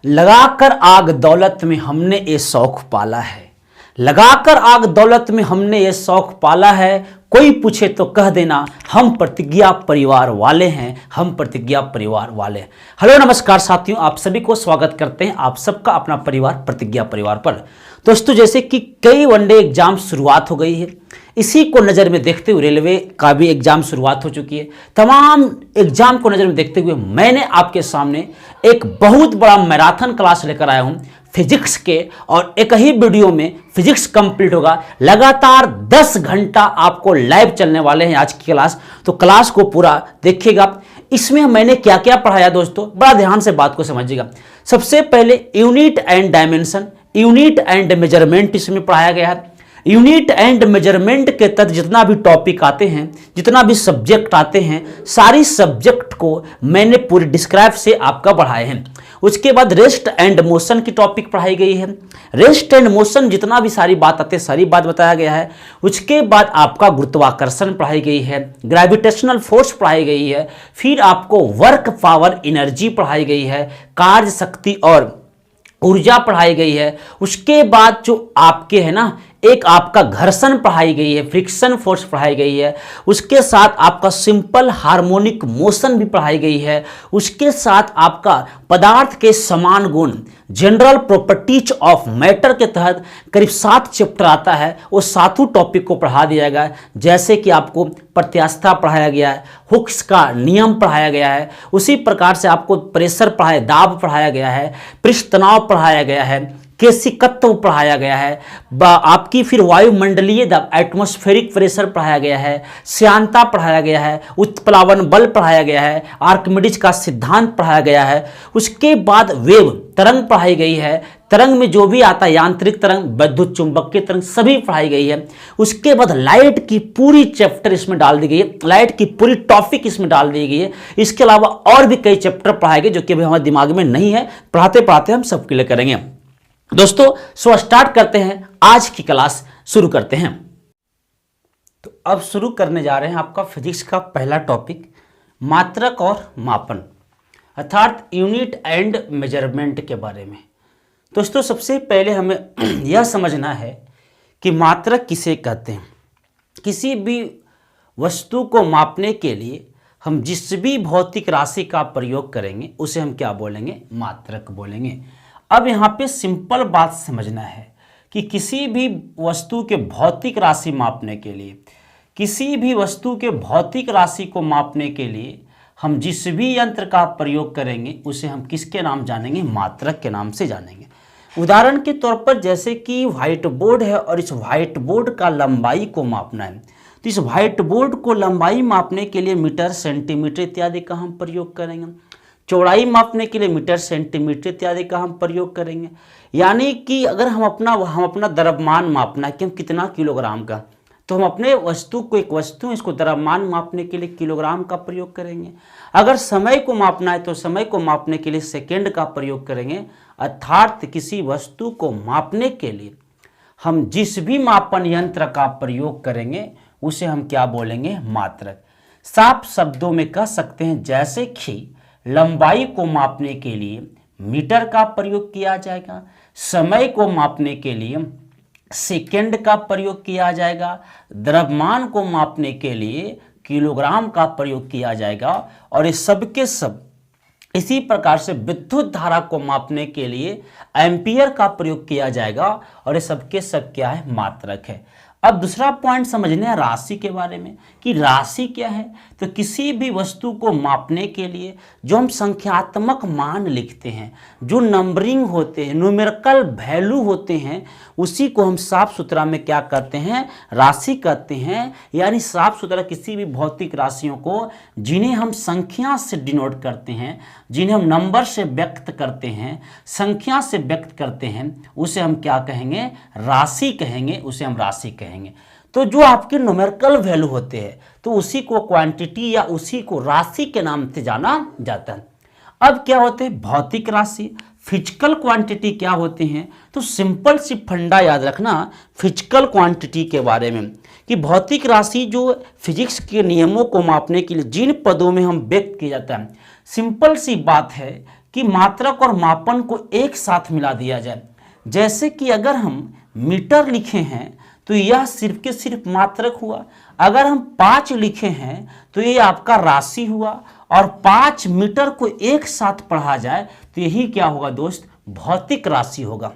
लगाकर आग दौलत में हमने ये शौक पाला है। लगाकर आग दौलत में हमने ये शौक पाला है। कोई पूछे तो कह देना हम प्रतिज्ञा परिवार वाले हैं, हम प्रतिज्ञा परिवार वाले हैं। हेलो नमस्कार साथियों, आप सभी को स्वागत करते हैं आप सबका अपना परिवार प्रतिज्ञा परिवार पर। दोस्तों, जैसे कि कई वनडे एग्जाम शुरुआत हो गई है, इसी को नज़र में देखते हुए रेलवे का भी एग्जाम शुरुआत हो चुकी है। तमाम एग्जाम को नज़र में देखते हुए मैंने आपके सामने एक बहुत बड़ा मैराथन क्लास लेकर आया हूँ फिजिक्स के, और एक ही वीडियो में फिजिक्स कंप्लीट होगा। लगातार 10 घंटा आपको लाइव चलने वाले हैं आज की क्लास, तो क्लास को पूरा देखिएगा। इसमें मैंने क्या क्या पढ़ाया दोस्तों, बड़ा ध्यान से बात को समझिएगा। सबसे पहले unit and dimension, unit and measurement इसमें पढ़ाया गया है। यूनिट एंड मेजरमेंट के तहत जितना भी टॉपिक आते हैं, जितना भी सब्जेक्ट आते हैं, सारी सब्जेक्ट को मैंने पूरी डिस्क्राइब से आपका पढ़ाए हैं। उसके बाद रेस्ट एंड मोशन की टॉपिक पढ़ाई गई है। रेस्ट एंड मोशन जितना भी सारी बात आते हैं सारी बात बताया गया है। उसके बाद आपका गुरुत्वाकर्षण पढ़ाई गई है, ग्रेविटेशनल फोर्स पढ़ाई गई है, फिर आपको वर्क पावर एनर्जी पढ़ाई गई है, कार्य शक्ति और ऊर्जा पढ़ाई गई है। उसके बाद जो आपके है ना, एक आपका घर्षण पढ़ाई गई है, फ्रिक्शन फोर्स पढ़ाई गई है। उसके साथ आपका सिंपल हार्मोनिक मोशन भी पढ़ाई गई है। उसके साथ आपका पदार्थ के समान गुण, जनरल प्रॉपर्टीज ऑफ मैटर के तहत करीब 7 चैप्टर आता है, वो 7 टॉपिक को पढ़ा दिया गया है। जैसे कि आपको प्रत्यास्थता पढ़ाया गया है, हुक्स का नियम पढ़ाया गया है, उसी प्रकार से आपको प्रेशर पढ़ाया, दाब पढ़ाया गया है, पृष्ठ तनाव पढ़ाया गया है, केशिकत्व पढ़ाया गया है, आपकी फिर वायुमंडलीय दबाव एटमॉस्फेरिक प्रेशर पढ़ाया गया है, श्यानता पढ़ाया गया है, उत्प्लावन बल पढ़ाया गया है, आर्किमिडीज का सिद्धांत पढ़ाया गया है। उसके बाद वेव तरंग पढ़ाई गई है, तरंग में जो भी आता है यांत्रिक तरंग, विद्युत चुंबकीय तरंग सभी पढ़ाई गई है। उसके बाद लाइट की पूरी चैप्टर इसमें डाल दी गई है, लाइट की पूरी टॉपिक इसमें डाल दी गई है। इसके अलावा और भी कई चैप्टर पढ़ाए गए जो कि अभी हमारे दिमाग में नहीं है, पढ़ाते पढ़ाते हम सबके लिए करेंगे। दोस्तों, सो स्टार्ट करते हैं, आज की क्लास शुरू करते हैं। तो अब शुरू करने जा रहे हैं आपका फिजिक्स का पहला टॉपिक, मात्रक और मापन, अर्थात यूनिट एंड मेजरमेंट के बारे में। दोस्तों, सबसे पहले हमें यह समझना है कि मात्रक किसे कहते हैं। किसी भी वस्तु को मापने के लिए हम जिस भी भौतिक राशि का प्रयोग करेंगे उसे हम क्या बोलेंगे, मात्रक बोलेंगे। अब यहाँ पे सिंपल बात समझना है कि किसी भी वस्तु के भौतिक राशि मापने के लिए, किसी भी वस्तु के भौतिक राशि को मापने के लिए हम जिस भी यंत्र का प्रयोग करेंगे उसे हम किसके नाम जानेंगे, मात्रक के नाम से जानेंगे। उदाहरण के तौर पर जैसे कि व्हाइट बोर्ड है और इस व्हाइट बोर्ड का लंबाई को मापना है, तो इस व्हाइट बोर्ड को लंबाई मापने के लिए मीटर, सेंटीमीटर इत्यादि का हम प्रयोग करेंगे। चौड़ाई मापने के लिए मीटर, सेंटीमीटर इत्यादि का हम प्रयोग करेंगे। यानी कि अगर हम अपना द्रव्यमान मापना है कि हम कितना किलोग्राम का, तो हम अपने वस्तु को, एक वस्तु इसको द्रव्यमान मापने के लिए किलोग्राम का प्रयोग करेंगे। अगर समय को मापना है तो समय को मापने के लिए सेकेंड का प्रयोग करेंगे। अर्थात किसी वस्तु को मापने के लिए हम जिस भी मापन यंत्र का प्रयोग करेंगे उसे हम क्या बोलेंगे, मात्रक। साफ शब्दों में कह सकते हैं जैसे कि लंबाई को मापने के लिए मीटर का प्रयोग किया जाएगा, समय को मापने के लिए सेकंड का प्रयोग किया जाएगा, द्रव्यमान को मापने के लिए किलोग्राम का प्रयोग किया जाएगा, और ये सब के सब इसी प्रकार से विद्युत धारा को मापने के लिए एम्पियर का प्रयोग किया जाएगा, और ये सब के सब क्या है, मात्रक है। अब दूसरा पॉइंट समझने हैं राशि के बारे में कि राशि क्या है। तो किसी भी वस्तु को मापने के लिए जो हम संख्यात्मक मान लिखते हैं, जो नंबरिंग होते हैं, न्यूमेरिकल वैल्यू होते हैं, उसी को हम साफ सुथरा में क्या करते हैं, राशि कहते हैं। यानी साफ सुथरा किसी भी भौतिक राशियों को जिन्हें हम संख्या से डिनोट करते हैं, जिन्हें हम नंबर से व्यक्त करते हैं, संख्या से व्यक्त करते हैं, उसे हम क्या कहेंगे, राशि कहेंगे, उसे हम राशि कहेंगे। तो जो आपके न्यूमेरिकल वैल्यू होते हैं तो उसी को क्वांटिटी या उसी को राशि के नाम से जाना जाता है। अब क्या होते हैं भौतिक राशि, फिजिकल क्वांटिटी क्या होते हैं। तो सिंपल सी फंडा याद रखना फिजिकल क्वांटिटी के बारे में कि भौतिक राशि जो फिजिक्स के नियमों को मापने के लिए जिन पदों में हम व्यक्त किया जाता है, सिंपल सी बात है कि मात्रक और मापन को एक साथ मिला दिया जाए। जैसे कि अगर हम मीटर लिखे हैं तो यह सिर्फ के सिर्फ मात्रक हुआ, अगर हम 5 लिखे हैं तो ये आपका राशि हुआ, और 5 मीटर को एक साथ पढ़ा जाए तो यही क्या होगा दोस्त, भौतिक राशि होगा।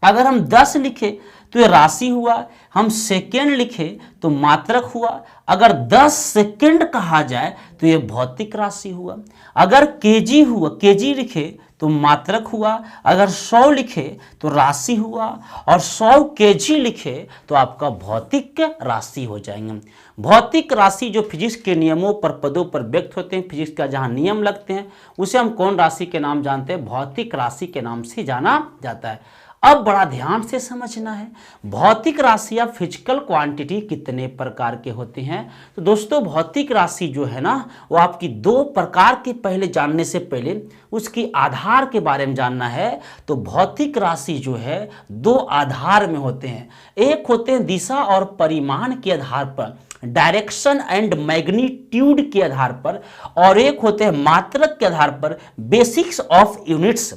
अगर हम 10 लिखे तो ये राशि हुआ, हम सेकेंड लिखे तो मात्रक हुआ, अगर 10 सेकेंड कहा जाए तो ये भौतिक राशि हुआ। अगर केजी हुआ, केजी लिखे तो मात्रक हुआ, अगर 100 लिखे तो राशि हुआ, और 100 केजी लिखे तो आपका भौतिक राशि हो जाएंगे। भौतिक राशि जो फिजिक्स के नियमों पर पदों पर व्यक्त होते हैं, फिजिक्स का जहां नियम लगते हैं उसे हम कौन राशि के नाम जानते हैं, भौतिक राशि के नाम से जाना जाता है। अब बड़ा ध्यान से समझना है, भौतिक राशि या फिजिकल क्वांटिटी कितने प्रकार के होते हैं। तो दोस्तों भौतिक राशि जो है ना वो आपकी 2 प्रकार के, पहले जानने से पहले उसकी आधार के बारे में जानना है। तो भौतिक राशि जो है 2 आधार में होते हैं, एक होते हैं दिशा और परिमाण के आधार पर, डायरेक्शन एंड मैग्नीट्यूड के आधार पर, और एक होते हैं मात्रक के आधार पर, बेसिक्स ऑफ यूनिट्स।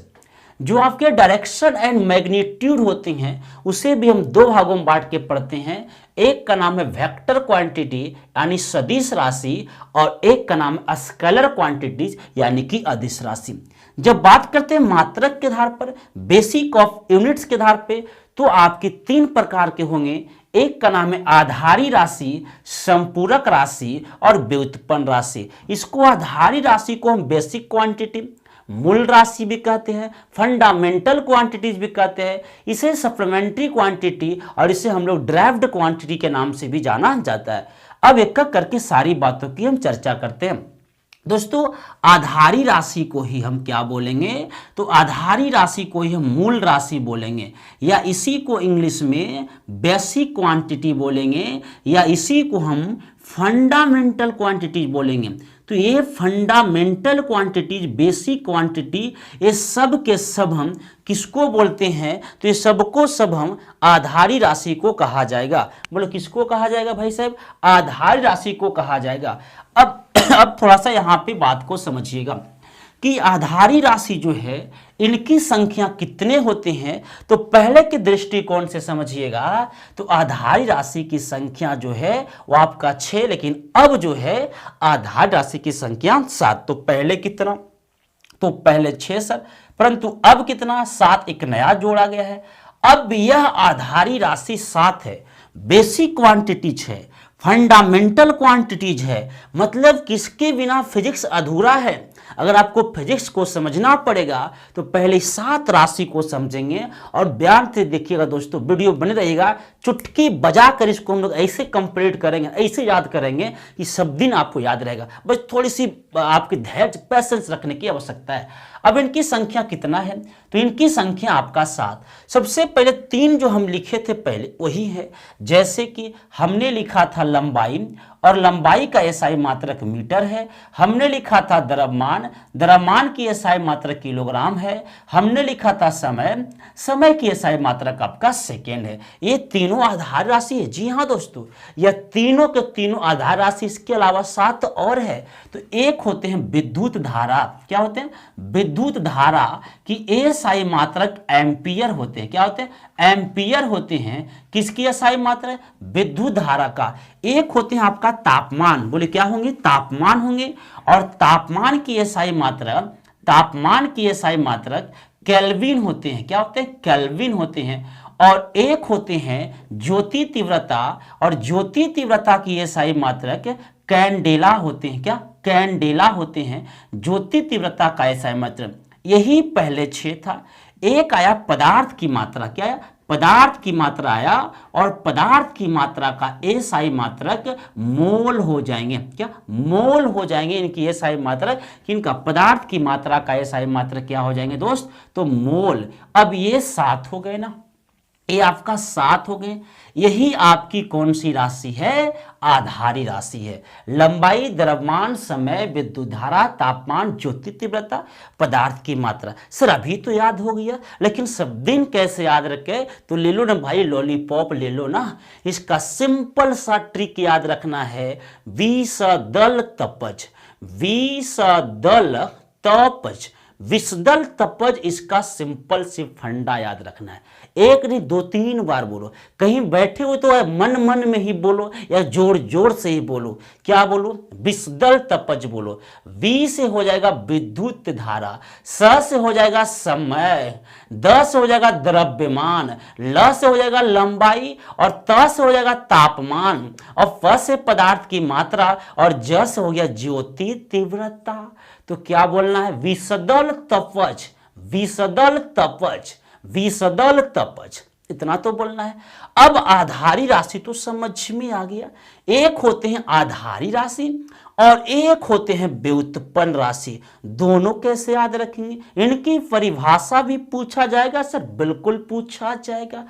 जो आपके डायरेक्शन एंड मैग्नीट्यूड होती हैं उसे भी हम 2 भागों में बांट के पढ़ते हैं, एक का नाम है वेक्टर क्वांटिटी यानी सदिश राशि, और एक का नाम है स्केलर क्वांटिटीज यानी कि अदिश राशि। जब बात करते हैं मात्रक के आधार पर, बेसिक ऑफ यूनिट्स के आधार पे, तो आपके 3 प्रकार के होंगे, एक का नाम है आधारी राशि, संपूरक राशि और व्युत्पन्न राशि। इसको आधारी राशि को हम बेसिक क्वांटिटी, मूल राशि भी कहते हैं, फंडामेंटल क्वांटिटीज भी कहते हैं, इसे सप्लीमेंट्री क्वांटिटी और इसे हम लोग ड्राइव्ड क्वांटिटी के नाम से भी जाना जाता है। अब एक एक करके सारी बातों की हम चर्चा करते हैं। दोस्तों आधारी राशि को ही हम क्या बोलेंगे, तो आधारी राशि को ही हम मूल राशि बोलेंगे, या इसी को इंग्लिश में बेसिक क्वांटिटी बोलेंगे, या इसी को हम फंडामेंटल क्वांटिटीज बोलेंगे। तो ये फंडामेंटल क्वांटिटीज, बेसिक क्वांटिटी, ये सब के सब हम किसको बोलते हैं, तो ये सबको सब हम आधारी राशि को कहा जाएगा। बोलो किसको कहा जाएगा भाई साहब, आधारी राशि को कहा जाएगा। अब थोड़ा सा यहाँ पे बात को समझिएगा कि आधारी राशि जो है इनकी संख्या कितने होते हैं। तो पहले के दृष्टिकोण से समझिएगा तो आधारी राशि की संख्या जो है वो आपका 6, लेकिन अब जो है आधारी राशि की संख्या 7। तो पहले कितना, तो पहले 6 सर, परंतु अब कितना, 7 एक नया जोड़ा गया है। अब यह आधारी राशि 7 है, बेसिक क्वांटिटी 6, फंडामेंटल क्वांटिटीज है, मतलब किसके बिना फिजिक्स अधूरा है। अगर आपको फिजिक्स को समझना पड़ेगा तो पहले 7 राशि को समझेंगे, और ध्यान से देखिएगा दोस्तों, वीडियो बने रहेगा, चुटकी बजाकर इसको हम लोग ऐसे कंप्लीट करेंगे, ऐसे याद करेंगे कि सब दिन आपको याद रहेगा। बस थोड़ी सी आपकी धैर्य, पैसेंस रखने की आवश्यकता है। अब इनकी संख्या कितना है, तो इनकी संख्या आपका 7। सबसे पहले 3 जो हम लिखे थे पहले वही है, जैसे कि हमने लिखा था लंबाई, और लंबाई का एसआई मात्रक मीटर है। हमने लिखा था द्रव्यमान, द्रव्यमान की एसआई मात्रक किलोग्राम है। हमने लिखा था समय, समय की एसआई मात्रक आपका सेकेंड है। ये तीनों आधार राशि है। जी हाँ दोस्तों, यह तीनों के तीनों आधार राशि, इसके अलावा 7 और है। तो एक होते हैं विद्युत धारा, क्या होते हैं, विद्युत धारा की एसआई मात्रक एम्पियर होते हैं। क्या होते हैं, एम्पियर होते हैं। किसकी एसआई मात्रा, विद्युत धारा का। एक होते हैं आपका तापमान, बोले क्या होंगे, तापमान होंगे, और तापमान की एसआई मात्रा, तापमान की एसआई मात्रक केल्विन होते हैं। क्या होते हैं, केल्विन होते हैं। और एक होते हैं ज्योति तीव्रता, और ज्योति तीव्रता की एसआई मात्रक कैंडेला होते हैं। क्या, कैंडेला होते हैं ज्योति तीव्रता का एसआई मात्रक। यही पहले 6 था। एक आया पदार्थ की मात्रा, क्या आया, पदार्थ की मात्रा आया, और पदार्थ की मात्रा का एसआई मात्रक मोल हो जाएंगे। क्या, मोल हो जाएंगे इनकी एसआई मात्रक, इनका पदार्थ की मात्रा का एसआई मात्रक क्या हो जाएंगे दोस्त, तो मोल। अब ये 7 हो गए ना, ये आपका 7 हो गए। यही आपकी कौन सी राशि है, आधारी राशि है। लंबाई, द्रव्यमान, समय, विद्युत धारा, तापमान, ज्योति तीव्रता, पदार्थ की मात्रा। सर अभी तो याद हो गया, लेकिन सब दिन कैसे याद रखे, तो ले लो ना भाई, लॉलीपॉप ले लो ना। इसका सिंपल सा ट्रिक याद रखना है, विष दल तपज, विष दल तपज, विषदल तपज, इसका सिंपल सी फंडा याद रखना है। एक नहीं 2-3 बार बोलो। कहीं बैठे हो तो मन मन में ही बोलो या जोर जोर से ही बोलो। क्या बोलो? विषदल तपज बोलो। वी से हो जाएगा विद्युत धारा, स से हो जाएगा समय, द से हो जाएगा द्रव्यमान, ल से हो जाएगा लंबाई और त से हो जाएगा तापमान और फ से पदार्थ की मात्रा और ज से हो गया ज्योति तीव्रता। तो क्या बोलना है? विषदल तपज, विषदल तपज, विषदल तपज, इतना तो बोलना है। अब आधारी राशि तो समझ में आ गया। एक होते हैं आधारी राशि और एक होते हैं व्युत्पन्न राशि। दोनों कैसे याद रखेंगे? इनकी परिभाषा भी पूछा जाएगा सर, बिल्कुल पूछा जाएगा।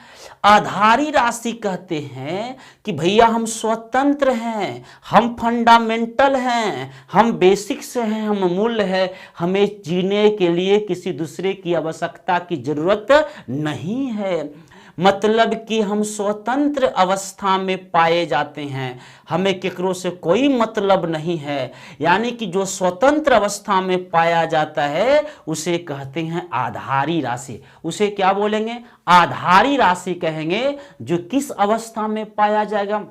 आधारी राशि कहते हैं कि भैया हम स्वतंत्र हैं, हम फंडामेंटल हैं, हम बेसिक से हैं, हम मूल है, हमें जीने के लिए किसी दूसरे की आवश्यकता की जरूरत नहीं है। मतलब कि हम स्वतंत्र अवस्था में पाए जाते हैं, हमें केकरो से कोई मतलब नहीं है। यानी कि जो स्वतंत्र अवस्था में पाया जाता है उसे कहते हैं आधारी राशि। उसे क्या बोलेंगे? आधारी राशि कहेंगे। जो किस अवस्था में पाया जाएगा?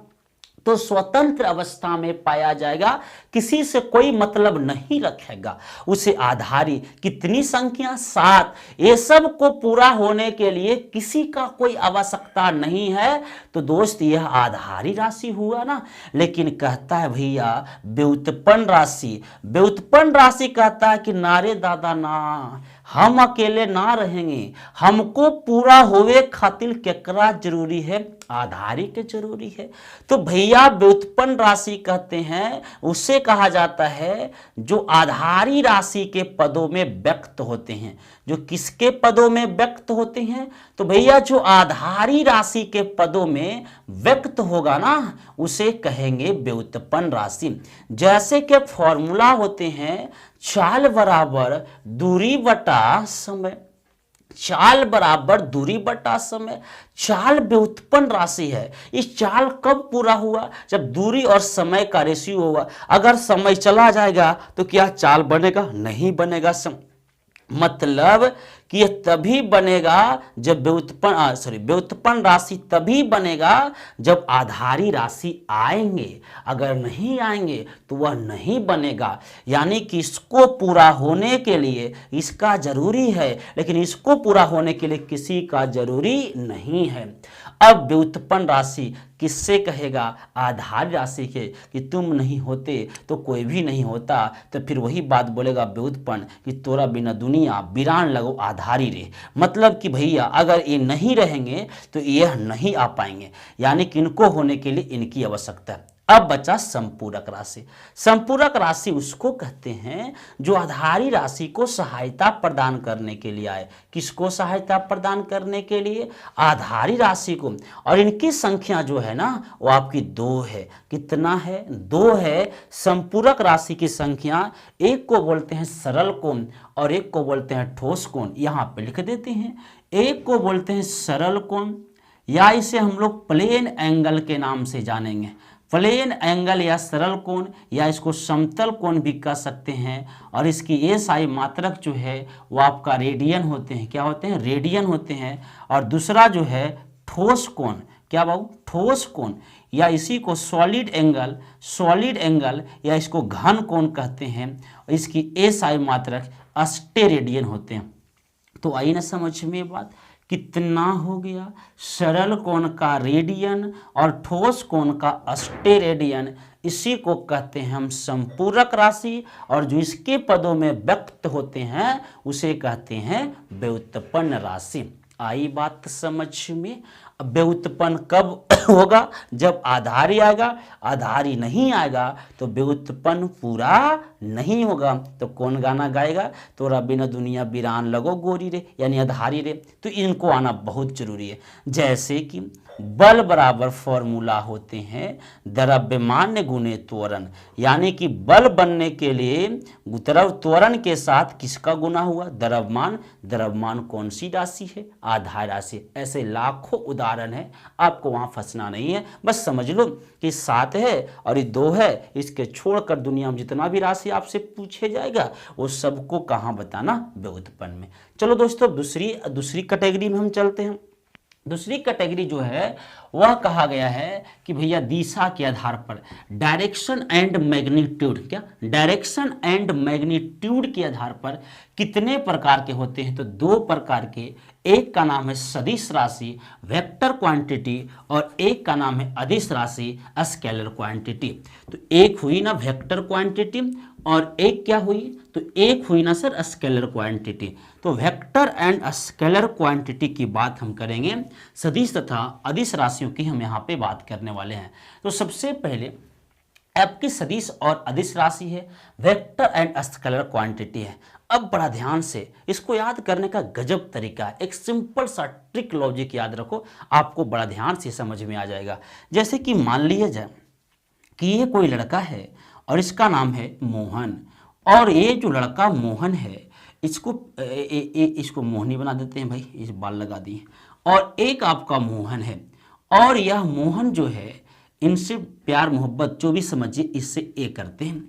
तो स्वतंत्र अवस्था में पाया जाएगा, किसी से कोई मतलब नहीं रखेगा, उसे आधारी। कितनी संख्या? 7। ये सब को पूरा होने के लिए किसी का कोई आवश्यकता नहीं है, तो दोस्त यह आधारी राशि हुआ ना। लेकिन कहता है भैया व्युत्पन्न राशि, व्युत्पन्न राशि कहता है कि नारे दादा ना, हम अकेले ना रहेंगे, हमको पूरा होवे खातिर केकरा जरूरी है? आधारी के जरूरी है। तो भैया व्युत्पन्न राशि कहते हैं, उसे कहा जाता है जो आधारी राशि के पदों में व्यक्त होते हैं। जो किसके पदों में व्यक्त होते हैं? तो भैया जो आधारी राशि के पदों में व्यक्त होगा ना, उसे कहेंगे व्युत्पन्न राशि। जैसे कि फॉर्मूला होते हैं, चाल बराबर दूरी बटा समय, चाल बराबर दूरी बटा समय। चाल व्युत्पन्न राशि है। इस चाल कब पूरा हुआ? जब दूरी और समय का रेशियो होगा। अगर समय चला जाएगा तो क्या चाल बनेगा? नहीं बनेगा। मतलब कि यह तभी बनेगा जब व्युत्पन्न राशि तभी बनेगा जब आधारी राशि आएंगे। अगर नहीं आएंगे तो वह नहीं बनेगा। यानी कि इसको पूरा होने के लिए इसका जरूरी है, लेकिन इसको पूरा होने के लिए किसी का जरूरी नहीं है। अब व्युत्पन्न राशि किससे कहेगा? आधारी राशि के, कि तुम नहीं होते तो कोई भी नहीं होता। तो फिर वही बात बोलेगा व्युत्पन्न कि तोरा बिना दुनिया वीरान लगो आधारी रे। मतलब कि भैया अगर ये नहीं रहेंगे तो यह नहीं आ पाएंगे, यानी कि इनको होने के लिए इनकी आवश्यकता है। अब बचा संपूरक राशि। संपूरक राशि उसको कहते हैं जो आधारी राशि को सहायता प्रदान करने के लिए आए। किसको सहायता प्रदान करने के लिए? आधारी राशि को। और इनकी संख्या जो है ना वो आपकी 2 है। कितना है? 2 है। संपूरक राशि की संख्या, एक को बोलते हैं सरल कोण और एक को बोलते हैं ठोस कोण। यहाँ पे लिख देते हैं, एक को बोलते हैं सरल कोण या इसे हम लोग प्लेन एंगल के नाम से जानेंगे। प्लेन एंगल या सरल कोण या इसको समतल कोण भी कह सकते हैं। और इसकी एसआई मात्रक जो है वो आपका रेडियन होते हैं। क्या होते हैं? रेडियन होते हैं। और दूसरा जो है ठोस कोण। क्या बाबू? ठोस कोण या इसी को सॉलिड एंगल या इसको घन कोण कहते हैं। इसकी एसआई मात्रक अस्टेरेडियन होते हैं। तो आई ना समझ में बात? कितना हो गया? सरल कोण का रेडियन और ठोस कोण का अस्टेरेडियन, इसी को कहते हैं हम संपूरक राशि। और जो इसके पदों में व्यक्त होते हैं उसे कहते हैं व्युत्पन्न राशि। आई बात समझ में? व्युत्पन्न कब होगा? जब आधारी आएगा। आधारी नहीं आएगा तो व्युत्पन्न पूरा नहीं होगा। तो कौन गाना गाएगा? तोरा बिना दुनिया वीरान लगो गोरी रे, यानी आधारी रे। तो इनको आना बहुत जरूरी है। जैसे कि बल बराबर फॉर्मूला होते हैं द्रव्यमान गुणे त्वरण, यानी कि बल बनने के लिए त्वरण के साथ किसका गुना हुआ? द्रव्यमान। द्रव्यमान कौन सी राशि है? आधार राशि। ऐसे लाखों उदाहरण कारण है, आपको वहां फंसना नहीं है। बस समझ लो कि 7 है और ये 2 है, इसके छोड़कर दुनिया में जितना भी राशि आपसे पूछे जाएगा वो सबको कहाँ बताना, व्युत्पन्न में। चलो दोस्तों दूसरी कैटेगरी में हम चलते हैं। दूसरी कैटेगरी जो है वह कहा गया है कि भैया दिशा के आधार पर, डायरेक्शन एंड मैग्नीट्यूड, क्या डायरेक्शन एंड मैग्नीट्यूड के आधार पर कितने प्रकार के होते हैं? तो 2 प्रकार के, एक का नाम है सदिश राशि वेक्टर क्वांटिटी और एक का नाम है अदिश राशि स्केलर क्वांटिटी। तो एक हुई ना वेक्टर क्वांटिटी और एक क्या हुई? तो एक हुई ना सर स्केलर क्वांटिटी। तो वेक्टर एंड स्केलर क्वांटिटी की बात हम करेंगे, सदिश तथा अदिश राशियों की हम यहाँ पे बात करने वाले हैं। तो सबसे पहले आपकी सदिश और अदिश राशि है, वेक्टर एंड स्केलर क्वांटिटी है। अब बड़ा ध्यान से इसको याद करने का गजब तरीका है, एक सिंपल सा ट्रिक लॉजिक याद रखो, आपको बड़ा ध्यान से समझ में आ जाएगा। जैसे कि मान लिया जाए कि ये कोई लड़का है और इसका नाम है मोहन, और ये जो लड़का मोहन है इसको मोहनी बना देते हैं भाई, इस बाल लगा दिए, और एक आपका मोहन है और यह मोहन जो है इनसे प्यार मोहब्बत जो भी समझिए इससे ए करते हैं।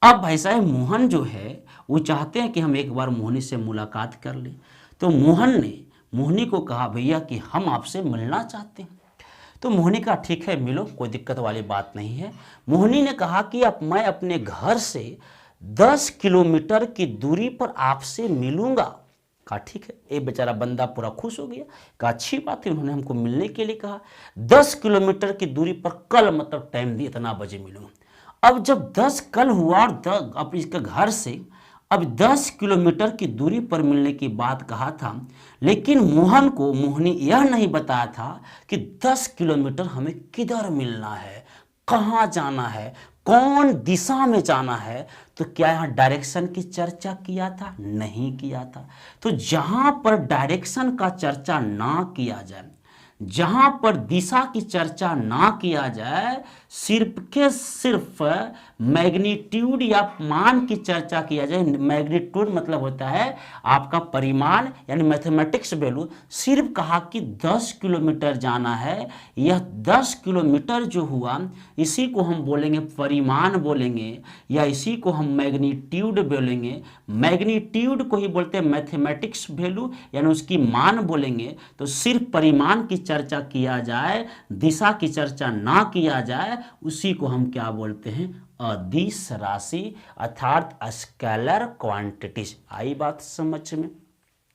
अब भाई साहब मोहन जो है वो चाहते हैं कि हम एक बार मोहनी से मुलाकात कर लें। तो मोहन ने मोहनी को कहा भैया कि हम आपसे मिलना चाहते हैं। तो मोहनी कहा ठीक है मिलो, कोई दिक्कत वाली बात नहीं है। मोहनी ने कहा कि अब मैं अपने घर से 10 किलोमीटर की दूरी पर आपसे मिलूंगा। कहा ठीक है। ये बेचारा बंदा पूरा खुश हो गया, कहा अच्छी बात है, उन्होंने हमको मिलने के लिए कहा। 10 किलोमीटर की दूरी पर कल मतलब टाइम दी, इतना बजे मिलूंगा। अब जब 10 कल हुआ और अब इसके घर से अब 10 किलोमीटर की दूरी पर मिलने की बात कहा था, लेकिन मोहन को मोहनी यह नहीं बताया था कि 10 किलोमीटर हमें किधर मिलना है, कहाँ जाना है, कौन दिशा में जाना है। तो क्या यहाँ डायरेक्शन की चर्चा किया था? नहीं किया था। तो जहां पर डायरेक्शन का चर्चा ना किया जाए, जहां पर दिशा की चर्चा ना किया जाए, सिर्फ के सिर्फ मैग्नीट्यूड या मान की चर्चा किया जाए। मैग्नीट्यूड मतलब होता है आपका परिमाण यानी मैथमेटिक्स वैल्यू। सिर्फ कहा कि 10 किलोमीटर जाना है, यह 10 किलोमीटर जो हुआ इसी को हम बोलेंगे परिमाण बोलेंगे, या इसी को हम मैग्नीट्यूड बोलेंगे। मैग्नीट्यूड को ही बोलते हैं मैथमेटिक्स वैल्यू यानी उसकी मान बोलेंगे। तो सिर्फ परिमाण की चर्चा किया जाए, दिशा की चर्चा ना किया जाए, उसी को हम क्या बोलते हैं? अदिश राशि अर्थात स्केलर क्वांटिटीज। आई बात समझ में?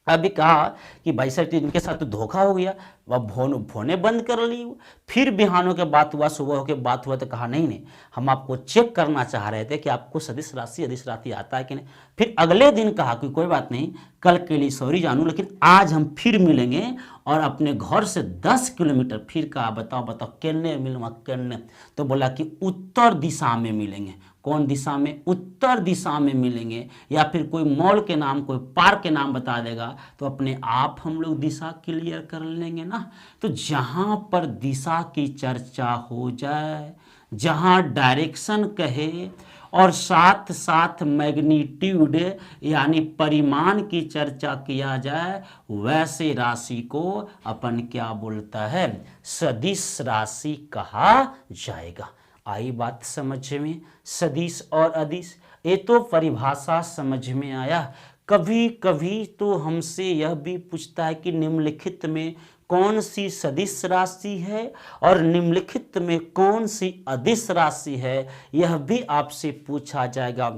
अभी कहा कि भाई साहब इनके साथ तो धोखा हो गया, वह फोने बंद कर ली। फिर बिहानों के बात हुआ, सुबह के बात हुआ, तो कहा नहीं नहीं हम आपको चेक करना चाह रहे थे कि आपको सदिश राशि अदिश राशि आता है कि नहीं। फिर अगले दिन कहा कि कोई बात नहीं, कल के लिए सॉरी जानू, लेकिन आज हम फिर मिलेंगे और अपने घर से 10 किलोमीटर। फिर कहा बताओ किन्ने मिलूंगा, किन्ने? तो बोला कि उत्तर दिशा में मिलेंगे। कौन दिशा में? उत्तर दिशा में मिलेंगे। या फिर कोई मॉल के नाम, कोई पार्क के नाम बता देगा तो अपने आप हम लोग दिशा क्लियर कर लेंगे ना। तो जहां पर दिशा की चर्चा हो जाए, जहां डायरेक्शन कहे और साथ साथ मैग्नीट्यूड यानी परिमाण की चर्चा किया जाए, वैसे राशि को अपन क्या बोलता है? सदिश राशि कहा जाएगा। आई बात समझ में? सदिश और अदिश, ये तो परिभाषा समझ में आया। कभी कभी तो हमसे यह भी पूछता है कि निम्नलिखित में कौन सी सदिश राशि है और निम्नलिखित में कौन सी अदिश राशि है, यह भी आपसे पूछा जाएगा।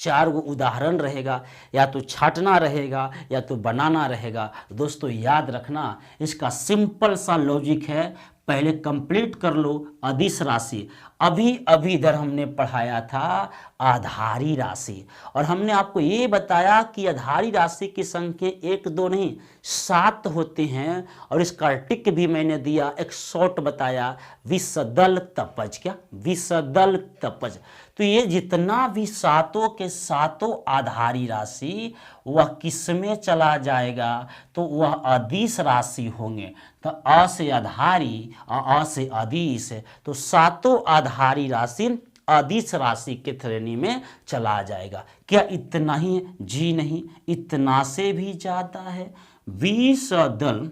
4 उदाहरण रहेगा, या तो छाटना रहेगा या तो बनाना रहेगा। दोस्तों याद रखना, इसका सिंपल सा लॉजिक है, पहले कंप्लीट कर लो अदिश राशि। अभी अभी इधर हमने पढ़ाया था आधारी राशि, और हमने आपको ये बताया कि आधारी राशि की संख्या 1 2 नहीं 7 होते हैं। और इसका टिक भी मैंने दिया, एक शॉर्ट बताया, विसदल तपज। क्या? विसदल तपज। तो ये जितना भी 7 के 7 आधारी राशि वह किस में चला जाएगा? तो वह अदिश राशि होंगे। तो अ से आधारी, अ से अदिश, तो 7 आधारी राशि अदिश राशि के श्रेणी में चला जाएगा। क्या इतना ही है? जी नहीं, इतना से भी ज्यादा है। विसदल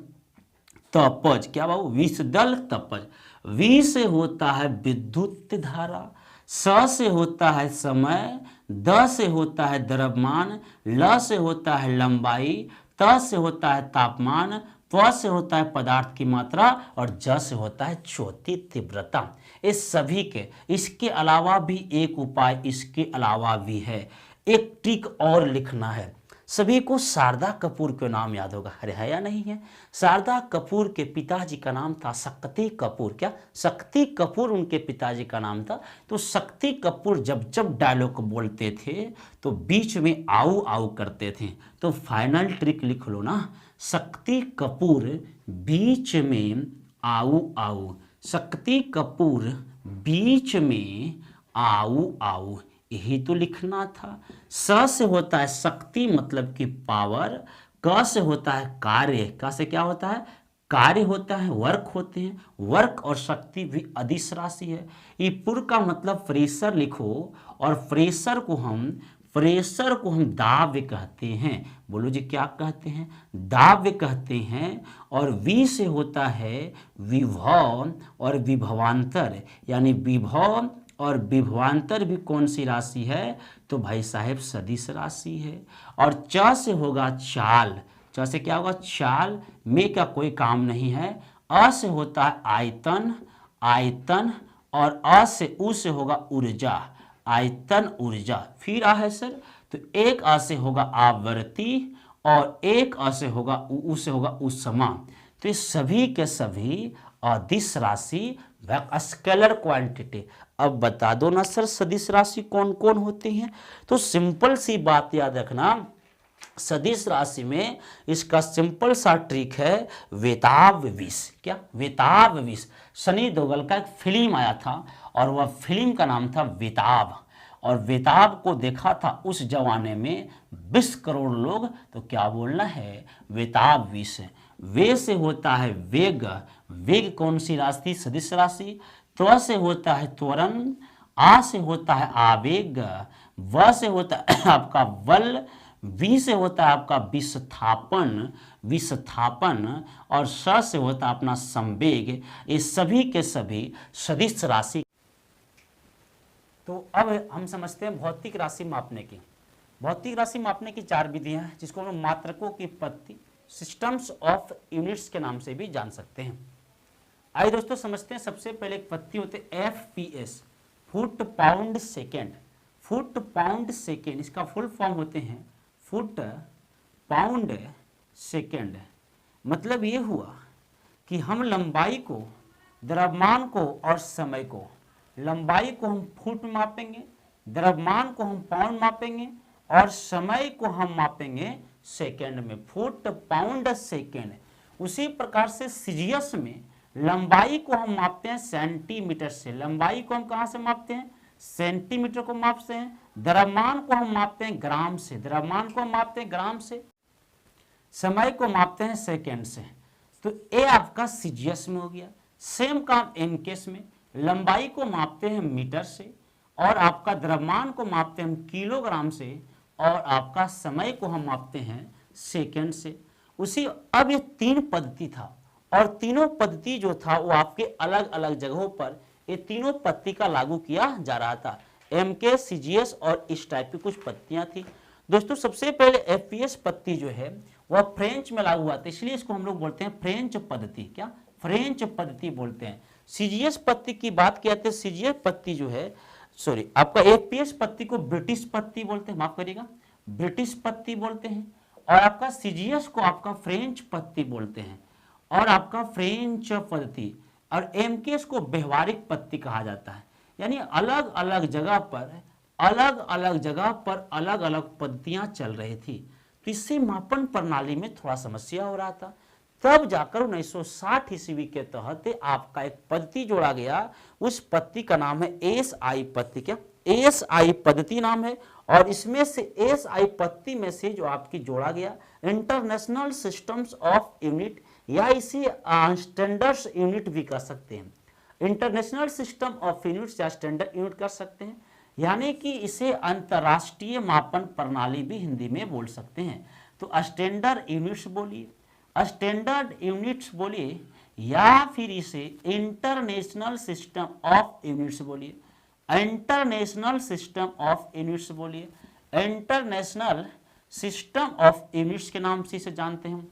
तपज, क्या बाबू, विषदल तपज। वी से होता है विद्युत धारा, स से होता है समय, द से होता है द्रव्यमान, ल से होता है लंबाई, त से होता है तापमान, प से होता है पदार्थ की मात्रा और ज से होता है ज्योति तीव्रता। इस सभी के, इसके अलावा भी एक उपाय इसके अलावा भी है, एक ट्रिक और लिखना है। सभी को शारदा कपूर का नाम याद होगा, अरे है या नहीं है। शारदा कपूर के पिताजी का नाम था शक्ति कपूर, क्या शक्ति कपूर उनके पिताजी का नाम था। तो शक्ति कपूर जब जब डायलॉग बोलते थे तो बीच में आऊ आऊ करते थे। तो फाइनल ट्रिक लिख लो ना, शक्ति कपूर बीच में आऊ आऊ, शक्ति कपूर बीच में आऊ आऊ, यही तो लिखना था। स से होता है शक्ति मतलब कि पावर, क से होता है कार्य, क से क्या होता है, कार्य होता है, वर्क होते हैं, वर्क और शक्ति भी अदिश राशि है। ये पूर्व का मतलब प्रेशर लिखो, और प्रेशर को हम दाब कहते हैं। बोलो जी क्या कहते हैं, दाब कहते हैं। और वी से होता है विभव और विभवांतर, यानी विभव और विभवांतर भी कौन सी राशि है, तो भाई साहेब सदिश राशि है। और च से होगा चाल, च से क्या होगा, चाल, में का कोई काम नहीं है। अ से होता है आयतन, आयतन, और अ से उ से होगा ऊर्जा, आयतन ऊर्जा। फिर आ है सर, तो एक अ से होगा आवृत्ति और एक अ से होगा उ से होगा उष्मा। तो ये सभी के सभी अदिश राशि, स्केलर क्वांटिटी। अब बता दो ना सर सदिश राशि कौन कौन होती हैं। तो सिंपल सी बात याद रखना, सदिश राशि में इसका सिंपल सा ट्रिक है वेताब विष, क्या वेताब विष। सनी देओल का एक फिल्म आया था और वह फिल्म का नाम था वेताब, और वेताब को देखा था उस जमाने में 20 करोड़ लोग। तो क्या बोलना है, वेताब विष। वे से होता है वेग, वेग कौन सी राशि, सदिश राशि। त्व से होता है त्वरण, आ से होता है आवेग, व से होता है आपका बल, वी से होता है आपका विस्थापन, विस्थापन, और स से होता है अपना संवेग। ये सभी के सभी सदिश राशि। तो अब हम समझते हैं भौतिक राशि मापने की। भौतिक राशि मापने की 4 विधियां हैं, जिसको हम मात्रकों की पत्ती, सिस्टम्स ऑफ यूनिट्स के नाम से भी जान सकते हैं। आइए दोस्तों समझते हैं। सबसे पहले एक पत्ती होते हैं FPS, foot pound second. Foot pound second इसका फुल फॉर्म होते हैं फुट पाउंड सेकेंड। मतलब ये हुआ कि हम लंबाई को, द्रव्यमान को और समय को, लंबाई को हम फुट में मापेंगे, द्रव्यमान को हम पाउंड मापेंगे और समय को हम मापेंगे सेकेंड में, फुट पाउंड सेकेंड। उसी प्रकार से सीजीएस में लंबाई को हम मापते हैं सेंटीमीटर से, लंबाई को हम कहां से मापते हैं, सेंटीमीटर को मापते हैं। द्रव्यमान को हम मापते हैं ग्राम से, द्रव्यमान को हम मापते हैं ग्राम से। समय को मापते हैं सेकेंड से। तो ये आपका सीजीएस में हो गया। सेम काम एमकेएस में, लंबाई को मापते हैं मीटर से और आपका द्रव्यमान को मापते हैं हम किलोग्राम से और आपका समय को हम मापते हैं सेकेंड से। उसी अब ये 3 पद्धति था और तीनों पद्धति जो था वो आपके अलग अलग जगहों पर ये तीनों पद्धति का लागू किया जा रहा था। एमके, सीजीएस और इस टाइप की कुछ पद्धतियां थी। दोस्तों सबसे पहले एफपीएस पद्धति जो है वह फ्रेंच में लागू हुआ था, इसलिए इसको हम लोग बोलते हैं फ्रेंच पद्धति। क्या फ्रेंच पद्धति बोलते हैं। सीजीएस पद्धति की बात किया तो सीजीएस पद्धति जो है, सॉरी आपका एफपीएस पद्धति को ब्रिटिश पद्धति बोलते हैं, माफ करिएगा ब्रिटिश पद्धति बोलते हैं, और आपका सीजीएस को आपका फ्रेंच पद्धति बोलते हैं और आपका फ्रेंच पद्धति, और एमकेएस को व्यवहारिक पद्धति कहा जाता है। यानी अलग अलग जगह पर अलग अलग पद्धतियां चल रही थी, तो इससे मापन प्रणाली में थोड़ा समस्या हो रहा था। तब जाकर 1960 ईस्वी के तहत आपका एक पद्धति जोड़ा गया, उस पद्धति का नाम है एसआई पद्धति। क्या एसआई पद्धति नाम है, और इसमें से एसआई पद्धति में से जो आपकी जोड़ा गया इंटरनेशनल सिस्टम्स ऑफ यूनिट, या इसे स्टैंडर्ड्स यूनिट भी कह सकते हैं। इंटरनेशनल सिस्टम ऑफ यूनिट्स या स्टैंडर्ड यूनिट कर सकते हैं, यानी कि इसे अंतरराष्ट्रीय मापन प्रणाली भी हिंदी में बोल सकते हैं। तो स्टैंडर्ड यूनिट्स बोलिए, स्टैंडर्ड यूनिट्स बोलिए या फिर इसे इंटरनेशनल सिस्टम ऑफ यूनिट्स बोलिए, इंटरनेशनल सिस्टम ऑफ यूनिट्स बोलिए, इंटरनेशनल सिस्टम ऑफ यूनिट्स के नाम से इसे जानते हैं।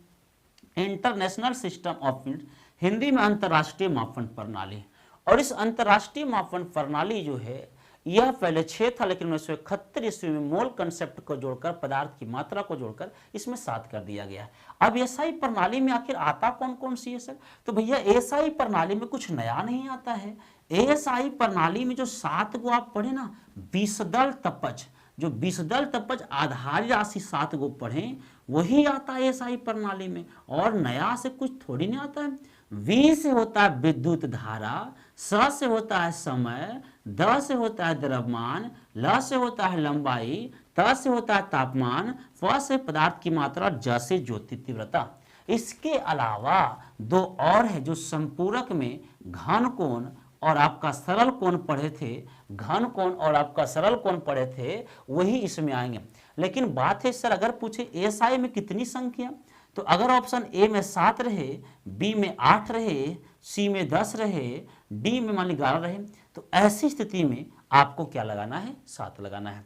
International system of units Hindi में अंतर्राष्ट्रीय मापन प्रणाली। और इस अंतर्राष्ट्रीय मापन प्रणाली जो है यह पहले 6 था, लेकिन 1971 ईस्वी में मोल कंसेप्ट को जोड़कर, पदार्थ की मात्रा को जोड़कर इसमें 7 कर दिया गया है। अब एसआई प्रणाली में आखिर आता कौन कौन सी है सर? तो भैया एसआई प्रणाली में कुछ नया नहीं आता है। एएसआई प्रणाली में जो 7 को आप पढ़े ना, विषदल तपज, जो विषदल तपज आधार राशि 7 को पढ़े वही आता है एएसआई प्रणाली में, और नया से कुछ थोड़ी नहीं आता है। वी से होता है विद्युत धारा, स से होता है समय, द से होता है द्रव्यमान, ल से होता है लंबाई, त से होता है तापमान, फ से पदार्थ की मात्रा, ज से ज्योति तीव्रता। इसके अलावा 2 और है जो संपूरक में घन कोण और आपका सरल कोण पढ़े थे, घन कोण और आपका सरल कोण पढ़े थे, वही इसमें आएंगे। लेकिन बात है सर, अगर पूछे एएसआई में कितनी संख्या, तो अगर ऑप्शन ए में 7 रहे, बी में 8 रहे, सी में 10 रहे, डी में मान ली 11 रहे, तो ऐसी स्थिति में आपको क्या लगाना है? 7 लगाना है।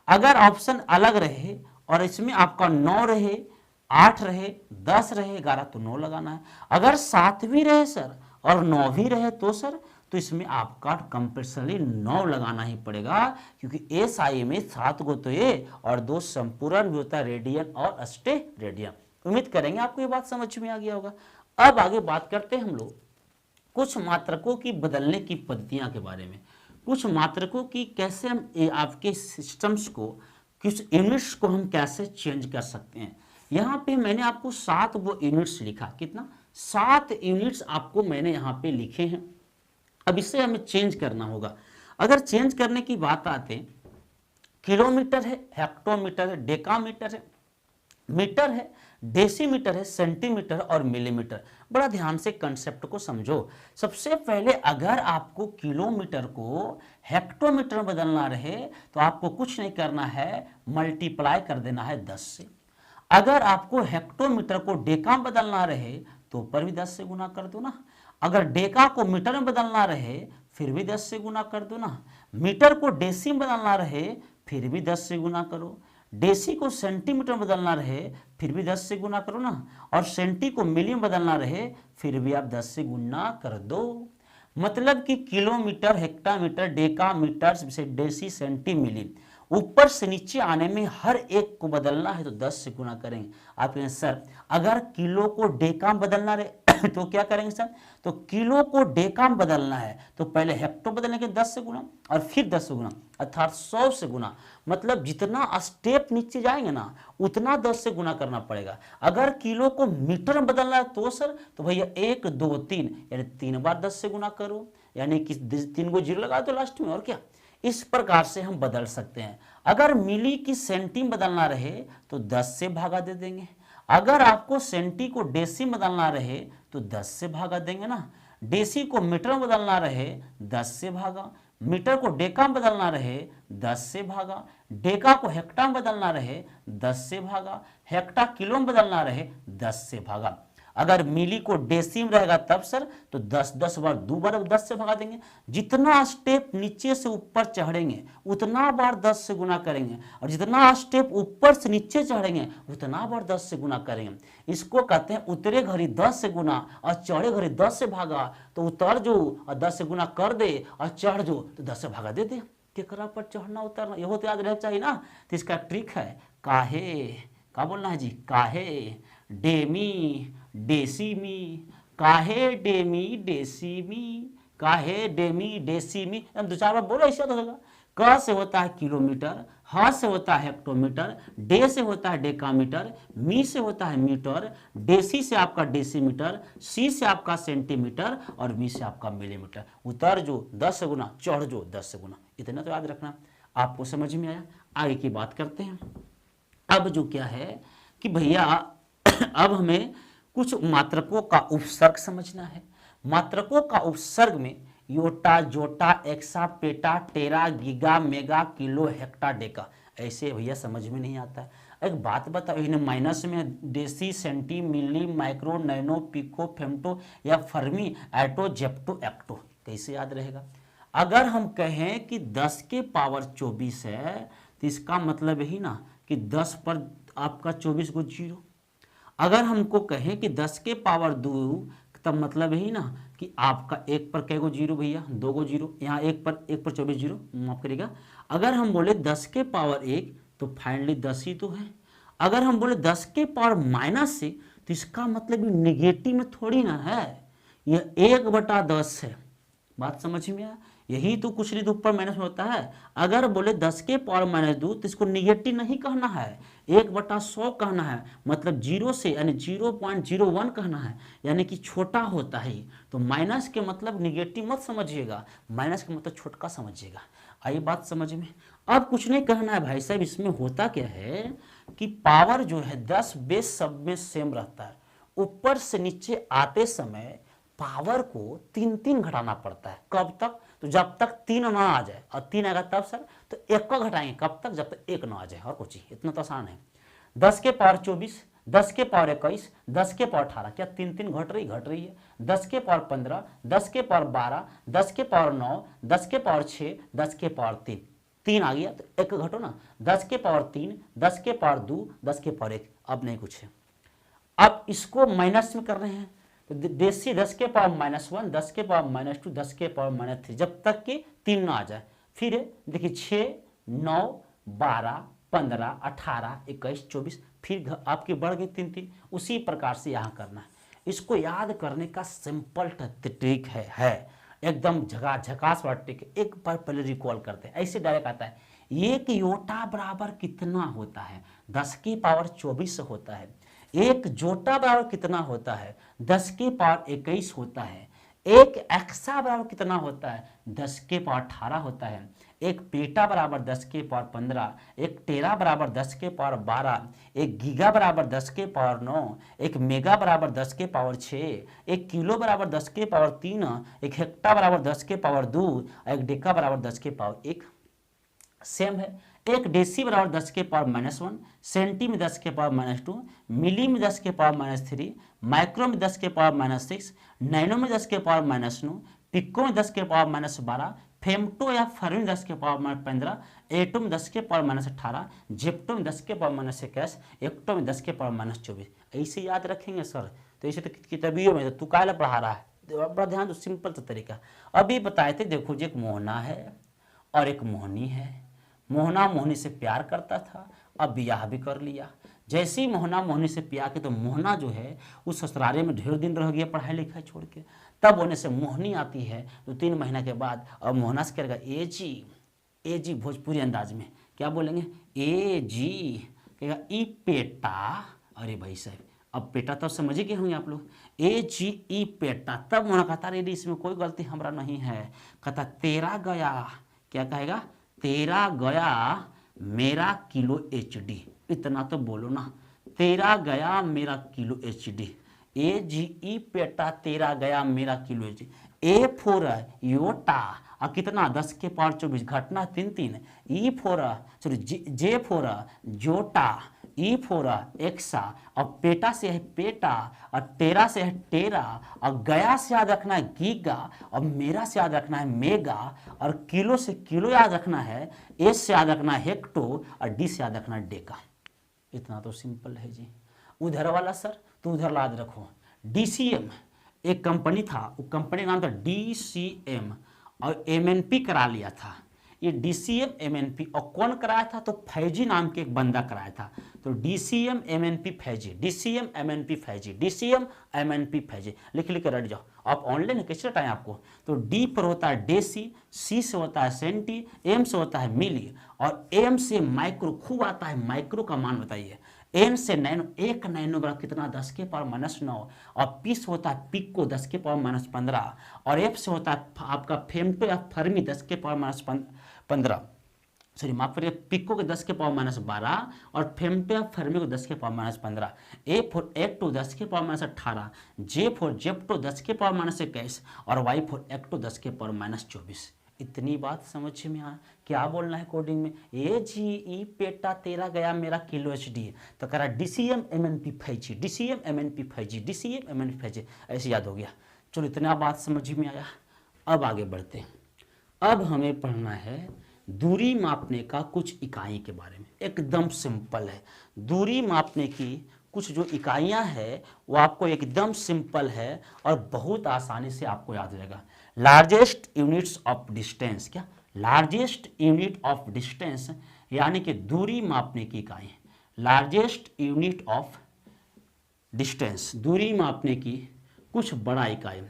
अगर ऑप्शन अलग रहे और इसमें आपका 9 रहे, 8 रहे, 10 रहे, 11, तो 9 लगाना है। अगर 7 भी रहे सर और 9 भी रहे तो सर, तो इसमें आपका कंपल्सरी 9 लगाना ही पड़ेगा, क्योंकि एसआई में 7 को तो ए और 2 संपूर्ण भी होता है, रेडियन और अस्टे रेडियन। उम्मीद करेंगे आपको ये बात समझ में आ गया होगा। अब आगे बात करते हैं हम लोग कुछ मात्रकों की बदलने की पद्धतियां के बारे में, कुछ मात्रकों की कैसे हम आपके सिस्टम्स को, कुछ यूनिट्स को हम कैसे चेंज कर सकते हैं। यहाँ पे मैंने आपको 7 वो यूनिट्स लिखा, कितना? 7 यूनिट्स आपको मैंने यहाँ पे लिखे हैं। अब इसे हमें चेंज करना होगा। अगर चेंज करने की बात आते, किलोमीटर है, हेक्टोमीटर है, डेकामीटर है, मीटर है, डेसीमीटर है, सेंटीमीटर और मिलीमीटर। बड़ा ध्यान से कंसेप्ट को समझो। सबसे पहले अगर आपको किलोमीटर को हेक्टोमीटर में बदलना रहे तो आपको कुछ नहीं करना है, मल्टीप्लाई कर देना है 10 से। अगर आपको हेक्टोमीटर को डेका में बदलना रहे तो ऊपर भी 10 से गुना कर दो ना। अगर डेका को मीटर में बदलना रहे फिर भी 10 से गुना कर दो ना। मीटर को डेसी में बदलना रहे फिर भी 10 से गुना करो। डेसी को सेंटीमीटर में बदलना रहे फिर भी 10 से गुना करो ना। और सेंटी को मिली में बदलना रहे फिर भी आप 10 से गुना कर दो। मतलब कि किलोमीटर, हेक्टामीटर, डेकामीटर से डेसी, सेंटी, मिली, ऊपर से नीचे आने में हर एक को बदलना है तो 10 से गुना करेंगे। आप कहें सर अगर किलो को डेका में बदलना रहे तो क्या करेंगे सर? तो किलो को डेका में बदलना है तो पहले हेक्टो बदलने के 10 से गुना और फिर 10 से गुना, अर्थात 100 से गुना। मतलब जितना स्टेप नीचे जाएंगे ना उतना 10 से गुना करना पड़ेगा। अगर किलो को मीटर में बदलना है तो सर, तो भैया 1, 2, 3 यानी 3 बार 10 से गुना करो, यानी कि 3 को 0 लगा दो लास्ट में, और क्या। इस प्रकार से हम बदल सकते हैं। अगर मिली की सेंटी में बदलना रहे तो 10 से भागा दे देंगे। अगर आपको सेंटी को डेसी में बदलना रहे तो 10 से भागा देंगे ना। डेसी को मीटर में बदलना रहे 10 से भागा, मीटर को डेका में बदलना रहे 10 से भागा, डेका को हेक्टा में बदलना रहे 10 से भागा, हेक्टा किलो में बदलना रहे 10 से भागा। अगर मिली को डेसी में रहेगा तब सर तो 10 बार 2 बार 10 से भगा देंगे। जितना स्टेप नीचे से ऊपर चढ़ेंगे उतना बार 10 से गुना करेंगे, और जितना स्टेप ऊपर से नीचे चढ़ेंगे उतना बार 10 से गुना करेंगे। इसको कहते हैं उतरे घड़ी 10 से गुना और चढ़े घड़ी 10 से भागा। तो उतर जो और 10 से गुना कर दे और चढ़ जो तो 10 से भागा दे दे। केकरा पर चढ़ना उतरना यह तो याद रहना चाहिए ना। तो इसका ट्रिक है काहे, क्या बोलना है जी, काहे डेमी डेसीमी, काहे डेमी डेसीमी, काहे डेमी डेसीमी। 2-4 बार बोलो, इससे तो होगा। क से होता है किलोमीटर, ह से होता है हेक्टोमीटर, डे से होता है डेकामीटर, मी से होता है मीटर, डेसी से आपका डेसीमीटर, सी से आपका सेंटीमीटर और मी से आपका मिलीमीटर। उतर जो 10 से गुना, चढ़ जो 10 से गुना। इतना तो याद रखना। आपको समझ में आया? आगे की बात करते हैं। अब जो क्या है कि भैया अब हमें कुछ मात्रकों का उपसर्ग समझना है। मात्रकों का उपसर्ग में yotta, zetta, exa, peta, tera, giga, mega, kilo, hecto, deca, ऐसे भैया समझ में नहीं आता है। एक बात बताओ, इन्हें माइनस में डेसी, सेंटी, मिली, माइक्रो, नैनो, पिको, फेम्टो या फर्मी, एटो, जेप्टो, एक्टो कैसे याद रहेगा? अगर हम कहें कि 10 के पावर 24 है तो इसका मतलब यही ना कि 10 पर आपका 24 को 0। अगर हमको कहें कि 10 के पावर 2 तब मतलब यही ना कि आपका 1 पर कै गो 0 भैया, 2 गो 0, यहाँ 1 पर 24 0, माफ करिएगा। अगर हम बोले 10 के पावर 1 तो फाइनली 10 ही तो है। अगर हम बोले 10 के पावर माइनस से तो इसका मतलब निगेटिव में थोड़ी ना है, यह 1/10 है। बात समझ में आया? यही तो कुछ नहीं तो ऊपर माइनस में होता है। अगर बोले 10 के पावर -2 तो इसको निगेटिव नहीं कहना है, 1/100 कहना है, मतलब 0 से यानी 0.01 कहना है, यानी कि छोटा होता है। तो माइनस के मतलब निगेटिव मत समझिएगा, माइनस के मतलब छोटा समझिएगा। आई बात समझ में? अब कुछ नहीं कहना है भाई साहब, इसमें होता क्या है कि पावर जो है 10 बेस सब में सेम रहता है, ऊपर से नीचे आते समय पावर को 3 घटाना पड़ता है। कब तक? तो जब तक 3 ना आ जाए, और 3 आएगा तब सर तो 1 को घटाएंगे, कब तक? जब तक 1 ना आ जाए। और कुछ इतना तो आसान है। 10 के पावर 24, 10 के पावर 21, 10 के पावर 18, क्या 3 घट रही है। 10 के पावर 15, 10 के पावर 12, 10 के पावर 9, 10 के पावर 6, 10 के पावर 3 आ गया तो 1 घटो ना। 10 के पावर 3, 10 के पावर 2, 10 के पावर 1। अब नहीं कुछ है। अब इसको माइनस में कर रहे हैं तो देसी 10 के पावर -1, 10 के पावर -2, 10 के पावर -3, जब तक कि 3 ना आ जाए। फिर देखिए 6, 9, 12, 15, 18, 21, 24, फिर आपकी बढ़ गई 3। उसी प्रकार से यहाँ करना है। इसको याद करने का सिंपल ट्रिक है एकदम झकास वाला ट्रिक। एक बार पहले रिकॉल करते हैं, ऐसे डायरेक्ट आता है। 1 योटा बराबर कितना होता है? 10 की पावर 24 होता है। 1 जोटा बराबर कितना होता है? 10 के पावर 21 होता है। 1 एक्सा बराबर कितना होता है? 10 के पावर 18 होता है। 1 पेटा बराबर 10 के पावर 15, 1 टेरा बराबर 10 के पावर 12, 1 गीगा बराबर 10 के पावर 9, 1 मेगा बराबर 10 के पावर 6, 1 किलो बराबर 10 के पावर 3, 1 हेक्टा बराबर 10 के पावर 2, 1 डेका बराबर 10 के पावर 1। सेम है। 1 डेसी बराबर 10 के पावर -1, सेंटी में 10 के पावर -2, मिली में 10 के पावर -3, माइक्रो में 10 के पावर -6, नैनो में 10 के पावर -9, पिको में 10 के पावर -12, फेम्टो या फर्मी में 10 के पावर -15, एटो में 10 के पावर -18, जेप्टो में 10 के पावर -21, एक्टो में 10 के पावर -24। ऐसे याद रखेंगे सर? तो ऐसे तो किताबियों में तो तू काहे पढ़ा रहा है? बड़ा ध्यान दो, सिंपल सा तरीका। अभी बताए थे, देखो जी, एक मोहना है और एक मोहनी है। मोहना मोहनी से प्यार करता था, अब ब्याह भी कर लिया। जैसे ही मोहना मोहनी से प्यार के तो मोहना जो है उस ससुराले में ढेर दिन रह गया पढ़ाई लिखाई छोड़ के। तब होने से मोहनी आती है 2-3 महीना के बाद, और मोहना से कहेगा ए जी भोजपुरी अंदाज में क्या बोलेंगे? ए जी कहेगा ई पेटा। अरे भाई साहब, अब पेटा तो समझ गए होंगे आप लोग। ए जी ई पेटा। तब मोहना कहता रेडी इसमें कोई गलती हमारा नहीं है। कहता तेरा गया, क्या कहेगा? तेरा गया मेरा किलो HD। इतना तो बोलो ना, तेरा गया मेरा किलो HD। ए जी ई पेटा, तेरा गया मेरा किलो HD। ए फोर योटा, और कितना? 10 के पावर 24, घटना 3। ई फोर सॉरी जे फोर जोटा, ई फोर एक्सा, और पेटा से है पेटा, और टेरा से है टेरा, और गया से याद रखना है गीगा, और मेरा से याद रखना है मेगा, और किलो से किलो याद रखना है, एस से याद रखना है हेक्टो, और डी से याद रखना है डेका। इतना तो सिंपल है जी। उधर वाला सर तो उधर याद रखो, DCM एक कंपनी था, वो कंपनी का नाम था DCM, और MNP करा लिया था। ये DCM MNP और कौन कराया था? तो फैजी नाम के एक बंदा कराया था। तो DCM MNP Faizi, DCM MNP Faizi, DCM MNP Faizi, लिख लिख रट जाओ। आप ऑनलाइन कैसे रटाएं आपको? तो D पर होता है डेसी, C से होता है सेंटी, M से होता है मिली, और M से माइक्रो खूब आता है। माइक्रो का मान बताइए। N से नैनो, 1 नैनो बराबर कितना? 10 के पावर -9, और P से होता है पिको, 10 के पावर -15, और F से होता है आपका फेम्टो या फर्मी, 10 के पावर -15, सॉरी माफ करिए, पिको के 10 के पावर -12, और फेम्टो या फर्मी को 10 के पावर -15। ए फोर एक्टो 10 के पावर -18, जे फोर जेप्टो 10 के पावर -21, और वाई फोर एक्टो 10 के पावर -24। इतनी बात समझ में आ, क्या बोलना है कोडिंग में, ए जी ई पेटा तेरा गया मेरा किलो एच डी, तो कह रहा DCM MnP 5G, DCM MnP 5G, DCM MnP 5G, ऐसे याद हो गया। चलो इतना बात समझ में आया। अब आगे बढ़ते हैं। अब हमें पढ़ना है दूरी मापने का कुछ इकाई के बारे में। एकदम सिंपल है, दूरी मापने की कुछ जो इकाइयां है वो आपको एकदम सिंपल है और बहुत आसानी से आपको याद हो जाएगा। लार्जेस्ट यूनिट्स ऑफ डिस्टेंस, क्या लार्जेस्ट यूनिट ऑफ डिस्टेंस यानी कि दूरी मापने की इकाई। लार्जेस्ट यूनिट ऑफ डिस्टेंस, दूरी मापने की कुछ बड़ा इकाई।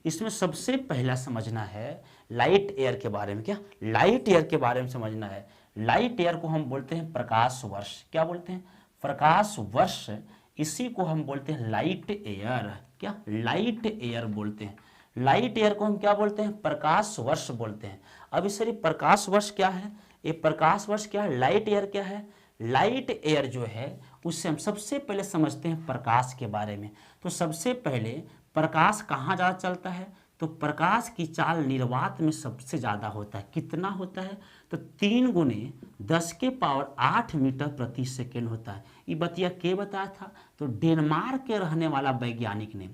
इसमें सबसे पहला समझना है लाइट ईयर के बारे में। क्या लाइट ईयर के बारे में समझना है। लाइट ईयर को हम बोलते हैं प्रकाश वर्ष। क्या बोलते हैं? प्रकाश वर्ष। इसी को हम बोलते हैं लाइट ईयर। क्या लाइट ईयर बोलते हैं। लाइट ईयर को हम क्या बोलते हैं? प्रकाश वर्ष बोलते हैं। अब इस प्रकाश वर्ष क्या है? ये प्रकाश वर्ष क्या है? लाइट ईयर क्या है? लाइट ईयर जो है उससे हम सबसे पहले समझते हैं प्रकाश के बारे में। तो सबसे पहले प्रकाश कहाँ ज़्यादा चलता है? तो प्रकाश की चाल निर्वात में सबसे ज़्यादा होता है। कितना होता है? तो 3 गुने 10 के पावर 8 मीटर प्रति सेकेंड होता है। ये बतिया के बताया था? तो डेनमार्क के रहने वाला वैज्ञानिक ने,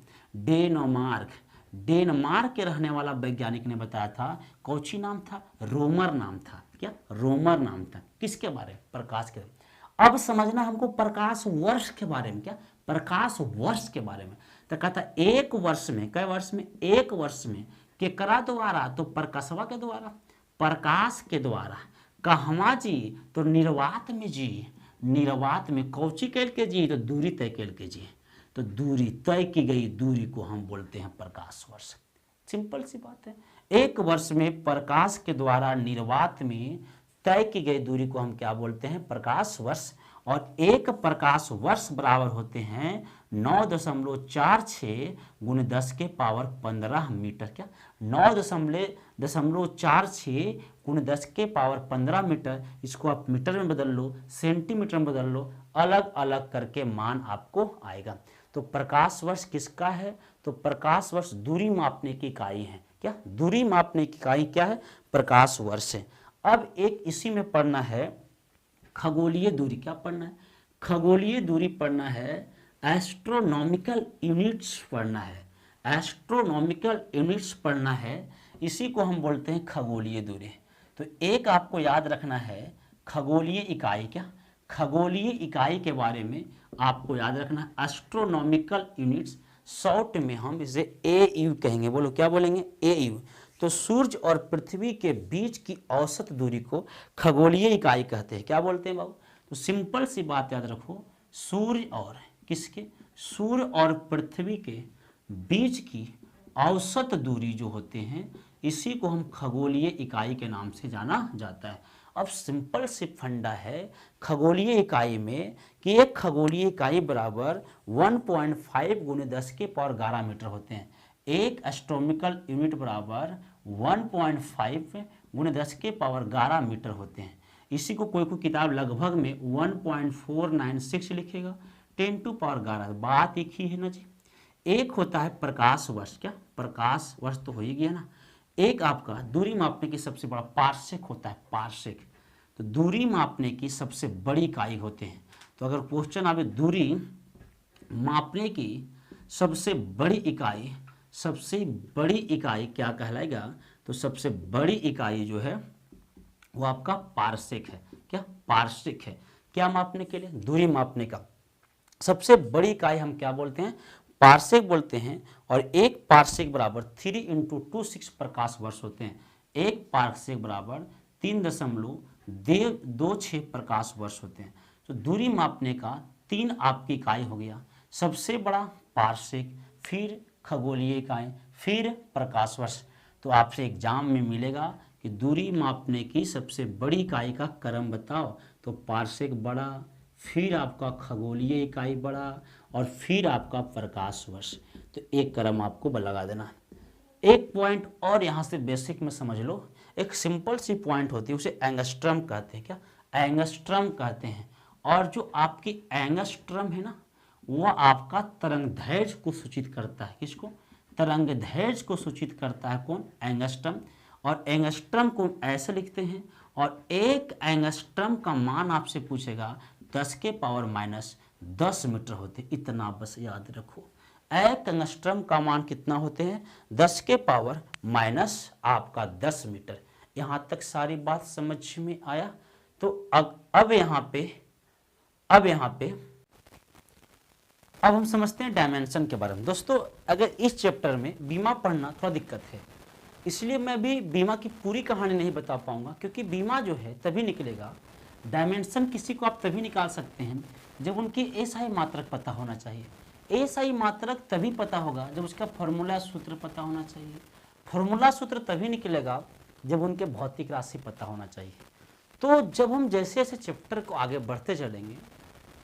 डेनमार्क के रहने वाला वैज्ञानिक ने बताया था। कौची नाम था? रोमर नाम था। क्या? रोमर नाम था। किसके बारे में? प्रकाश के। अब समझना हमको प्रकाश वर्ष के बारे में। क्या? प्रकाश वर्ष के बारे में। तो कहता एक वर्ष में, कई वर्ष में? एक वर्ष में केकरा द्वारा? तो प्रकाशवा के द्वारा, प्रकाश के द्वारा। कहवा जी? तो निर्वात में जी। निर्वात में कौची कैल के जी? तो दूरी तय कैल के जी। तो दूरी तय की गई दूरी को हम बोलते हैं प्रकाश वर्ष। सिंपल सी बात है। एक वर्ष में प्रकाश के द्वारा निर्वात में तय की गई दूरी को हम क्या बोलते हैं? प्रकाश वर्ष। और एक प्रकाश वर्ष बराबर होते हैं 9.46 गुने 10 के पावर 15 मीटर। क्या? 9.46 गुने 10 के पावर 15 मीटर। इसको आप मीटर में बदल लो, सेंटीमीटर में बदल लो, अलग अलग करके मान आपको आएगा। तो प्रकाश वर्ष किसका है? तो प्रकाश वर्ष दूरी मापने की इकाई है। क्या? दूरी मापने की इकाई क्या है? प्रकाश वर्ष है। अब एक इसी में पढ़ना है खगोलीय दूरी। क्या पढ़ना है? खगोलीय दूरी पढ़ना है। एस्ट्रोनॉमिकल यूनिट्स पढ़ना है। एस्ट्रोनॉमिकल यूनिट्स पढ़ना है। इसी को हम बोलते हैं खगोलीय दूरी। तो एक आपको याद रखना है खगोलीय इकाई। क्या? खगोलीय इकाई के बारे में आपको याद रखना है एस्ट्रोनॉमिकल यूनिट्स। शॉर्ट में हम इसे AU कहेंगे। बोलो क्या बोलेंगे? AU। तो सूर्य और पृथ्वी के बीच की औसत दूरी को खगोलीय इकाई कहते हैं। क्या बोलते हैं बाबू? तो सिंपल सी बात याद रखो, सूर्य और किसके? सूर्य और पृथ्वी के बीच की औसत दूरी जो होते हैं इसी को हम खगोलीय इकाई के नाम से जाना जाता है। अब सिंपल सी फंडा है खगोलीय इकाई में कि एक खगोलीय इकाई बराबर 1.5 गुने 10 के पावर 11 मीटर होते हैं। एक एस्ट्रोनॉमिकल यूनिट बराबर 1.5 गुने 10 के पावर 11 मीटर होते हैं। इसी को कोई कोई किताब लगभग में 1.496 लिखेगा, 10 टू पावर 11। बात एक ही है ना जी। एक होता है प्रकाश वर्ष। क्या? प्रकाश वर्ष तो हो ही गया ना। एक आपका दूरी मापने की सबसे बड़ा पार्सेक होता है। पार्सेक। तो दूरी मापने की सबसे बड़ी इकाई होते हैं। तो अगर क्वेश्चन आवे दूरी मापने की सबसे बड़ी इकाई, सबसे बड़ी इकाई क्या कहलाएगा? तो सबसे बड़ी इकाई जो है वो आपका पार्सेक है। क्या? पार्सेक है। क्या मापने के लिए? दूरी मापने का सबसे बड़ी इकाई हम क्या बोलते हैं? पार्सेक बोलते हैं। और एक पार्सेक बराबर 3 × 26 प्रकाश वर्ष होते हैं। एक पार्सेक बराबर 3.26 प्रकाश वर्ष होते हैं। तो दूरी मापने का 3 आपकी इकाई हो गया। सबसे बड़ा पार्सेक, फिर खगोलीय इकाई, फिर प्रकाश वर्ष। तो आपसे एग्जाम में मिलेगा कि दूरी मापने की सबसे बड़ी इकाई का क्रम बताओ। तो पार्सेक बड़ा, फिर आपका खगोलीय इकाई बड़ा, और फिर आपका प्रकाश वर्ष। तो एक क्रम आपको लगा देना। एक पॉइंट और यहाँ से बेसिक में समझ लो। एक सिंपल सी पॉइंट होती है, उसे एंगस्ट्रम कहते हैं। क्या? एंगस्ट्रम कहते हैं। और जो आपकी एंगस्ट्रम है ना, वह आपका तरंगदैर्घ्य को सूचित करता है। किसको? तरंगदैर्घ्य को सूचित करता है। कौन? एंगस्ट्रम। और एंगस्ट्रम को ऐसे लिखते हैं, और एक एंगस्ट्रम का मान आपसे पूछेगा 10 के पावर माइनस 10 मीटर होते, इतना बस याद रखो। एक एंगस्ट्रम का मान कितना होते हैं, 10 के पावर माइनस आपका 10 मीटर। यहाँ तक सारी बात समझ में आया। तो अब यहाँ पे अब हम समझते हैं डायमेंशन के बारे में। दोस्तों अगर इस चैप्टर में बीमा पढ़ना थोड़ा दिक्कत है, इसलिए मैं भी बीमा की पूरी कहानी नहीं बता पाऊंगा, क्योंकि बीमा जो है तभी निकलेगा, डायमेंशन किसी को आप तभी निकाल सकते हैं जब उनकी एसआई मात्रक पता होना चाहिए। एसआई मात्रक तभी पता होगा जब उसका फॉर्मूला सूत्र पता होना चाहिए। फॉर्मूला सूत्र तभी निकलेगा जब उनके भौतिक राशि पता होना चाहिए। तो जब हम जैसे जैसे चैप्टर को आगे बढ़ते चलेंगे,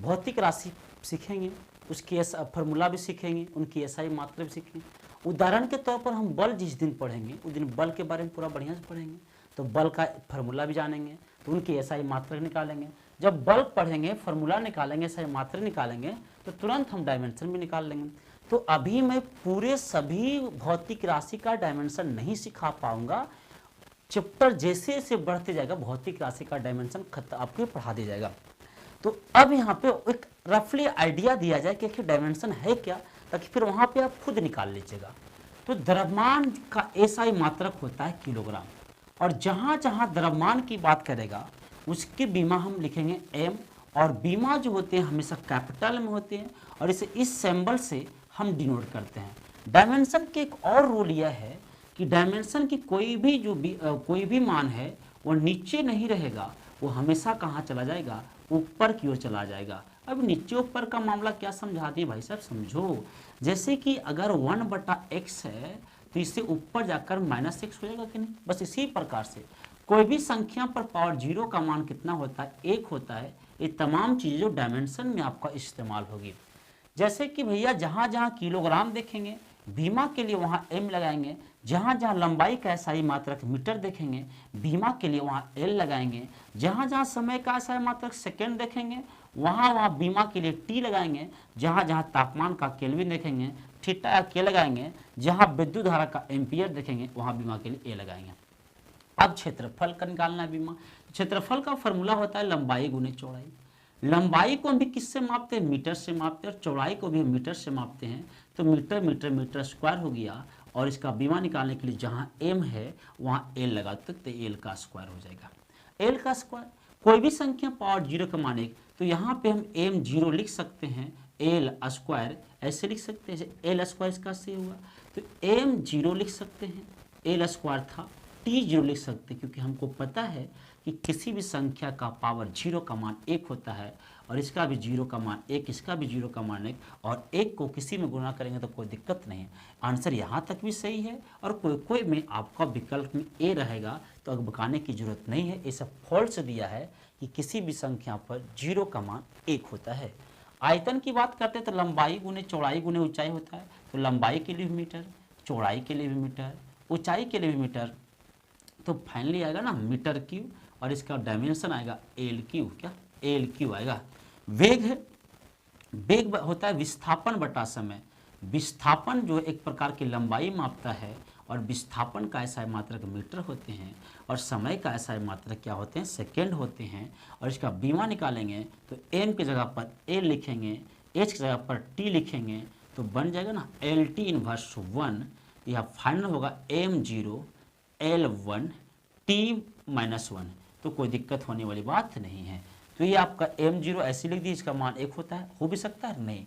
भौतिक राशि सीखेंगे, उसकी फॉर्मूला भी सीखेंगे, उनकी एसआई मात्रा भी सीखेंगे। उदाहरण के तौर पर हम बल जिस दिन पढ़ेंगे उस दिन बल के बारे में पूरा बढ़िया से पढ़ेंगे, तो बल का फॉर्मूला भी जानेंगे, तो उनकी एसआई मात्रा निकालेंगे। जब बल पढ़ेंगे, फॉर्मूला निकालेंगे, एसआई मात्रा निकालेंगे, तो तुरंत हम डायमेंशन भी निकाल लेंगे। तो अभी मैं पूरे सभी भौतिक राशि का डायमेंशन नहीं सिखा पाऊंगा। चैप्टर जैसे जैसे बढ़ते जाएगा भौतिक राशि का डायमेंशन आपको पढ़ा दिया जाएगा। तो अब यहाँ पे एक रफली आइडिया दिया जाए कि डायमेंशन है क्या, ताकि फिर वहाँ पे आप खुद निकाल लीजिएगा। तो द्रव्यमान का एसआई मात्रक होता है किलोग्राम, और जहाँ जहाँ द्रव्यमान की बात करेगा उसकी बीमा हम लिखेंगे एम, और बीमा जो होते हैं हमेशा कैपिटल में होते हैं, और इसे इस सिंबल से हम डिनोट करते हैं। डायमेंशन के एक और रूल यह है कि डायमेंशन की कोई भी मान है वो नीचे नहीं रहेगा, वो हमेशा कहाँ चला जाएगा, ऊपर की ओर चला जाएगा। अब नीचे ऊपर का मामला क्या समझा दिए भाई साहब, समझो। जैसे कि अगर 1/x है तो इससे ऊपर जाकर -x हो जाएगा कि नहीं, बस इसी प्रकार से कोई भी संख्या पर पावर 0 का मान कितना होता है, 1 होता है। ये तमाम चीजें जो डायमेंशन में आपका इस्तेमाल होगी। जैसे कि भैया जहाँ जहाँ किलोग्राम देखेंगे बीमा के लिए वहाँ m लगाएंगे, जहाँ जहाँ लंबाई का एसआई मात्रक मीटर देखेंगे बीमा के लिए वहाँ l लगाएंगे, जहाँ जहाँ समय का एसआई मात्रक सेकेंड देखेंगे वहाँ बीमा के लिए t लगाएंगे, जहाँ जहाँ तापमान का केल्विन देखेंगे थीटा या k लगाएंगे, जहाँ विद्युत धारा का एम्पियर देखेंगे वहाँ बीमा के लिए a लगाएंगे। अब क्षेत्रफल का निकालना है बीमा। क्षेत्रफल का फॉर्मूला होता है लंबाई गुने चौड़ाई। लंबाई को हम भी किससे मापते हैं, मीटर से मापते हैं, और चौड़ाई को भी हम मीटर से मापते हैं। तो मीटर मीटर मीटर स्क्वायर हो गया, और इसका बीमा निकालने के लिए जहाँ m है वहाँ l लगा सकते, l का स्क्वायर हो जाएगा। l का स्क्वायर कोई भी संख्या पावर 0 का मान 1, तो यहाँ पे हम m0 लिख सकते हैं, l स्क्वायर ऐसे लिख सकते हैं, जैसे l स्क्वायर इसका से हुआ, तो m0 लिख सकते हैं, l स्क्वायर था, t0 लिख सकते हैं, क्योंकि हमको पता है कि किसी भी संख्या का पावर 0 का मान 1 होता है, और इसका भी 0 का मान 1, इसका भी 0 का मान 1, और 1 को किसी में गुणा करेंगे तो कोई दिक्कत नहीं है। आंसर यहाँ तक भी सही है, और कोई में आपका विकल्प में ए रहेगा, तो अब बकाने की जरूरत नहीं है। ये सब फॉल्स दिया है कि किसी भी संख्या पर 0 का मान 1 होता है। आयतन की बात करते हैं तो लंबाई गुने चौड़ाई गुने ऊंचाई होता है, तो लंबाई के लिए भी मीटर, चौड़ाई के लिए भी मीटर, ऊंचाई के लिए भी मीटर, तो फाइनली आएगा ना मीटर क्यूब, और इसका डायमेंशन आएगा एल क्यू, क्या एल क्यू आएगा। वेग है, वेग होता है विस्थापन बटा समय। विस्थापन जो एक प्रकार की लंबाई मापता है, और विस्थापन का एसआई मात्रक मीटर होते हैं, और समय का एसआई मात्रक क्या होते हैं, सेकेंड होते हैं। और इसका बीमा निकालेंगे तो एम की जगह पर एल लिखेंगे, एच की जगह पर टी लिखेंगे, तो बन जाएगा ना एल टी इनवर्स 1। यह फाइनल होगा m0 L1 T-1, तो कोई दिक्कत होने वाली बात नहीं है। तो ये आपका m0 ऐसे लिख दी, इसका मान 1 होता है, हो भी सकता है नहीं।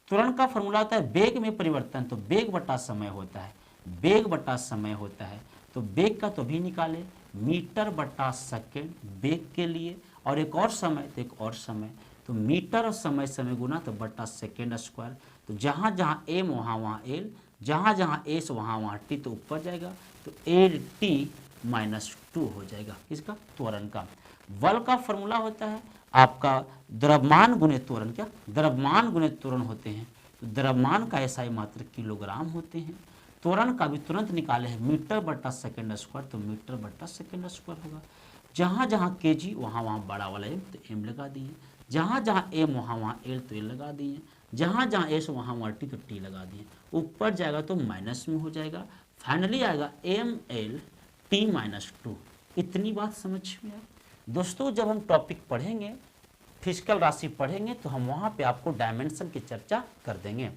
त्वरण का फॉर्मूला होता है वेग में परिवर्तन, तो वेग बटा समय होता है, वेग बटा समय होता है। तो वेग का तो भी निकाले, मीटर बटा सेकेंड वेग के लिए, और एक और समय तो एक और समय, तो मीटर और समय समय गुना तो बटा सेकेंड स्क्वायर। तो जहाँ जहाँ m वहाँ वहाँ l, जहाँ जहाँ s वहाँ वहाँ t, तो ऊपर जाएगा, तो LT-2 हो जाएगा इसका त्वरण का। बल का फॉर्मूला होता है आपका द्रव्यमान गुने त्वरण, क्या द्रव्यमान गुने त्वरण होते हैं, तो द्रव्यमान का एसआई मात्रक किलोग्राम होते हैं। त्वरण का भी तुरंत निकाले हैं मीटर बटा सेकेंड स्क्वायर, तो मीटर बटा सेकेंड स्क्वायर होगा। जहाँ जहाँ केजी वहाँ वहाँ बड़ा वाला m, तो m लगा दिए, जहाँ जहाँ m वहाँ वहाँ l, तो l लगा दिए, जहाँ जहाँ s वहाँ वहाँ t, तो t लगा दिए। ऊपर जाएगा तो माइनस में हो जाएगा। फाइनली आएगा ml t-2। इतनी बात समझ में आई। दोस्तों जब हम टॉपिक पढ़ेंगे, फिजिकल राशि पढ़ेंगे, तो हम वहां पे आपको डायमेंशन की चर्चा कर देंगे।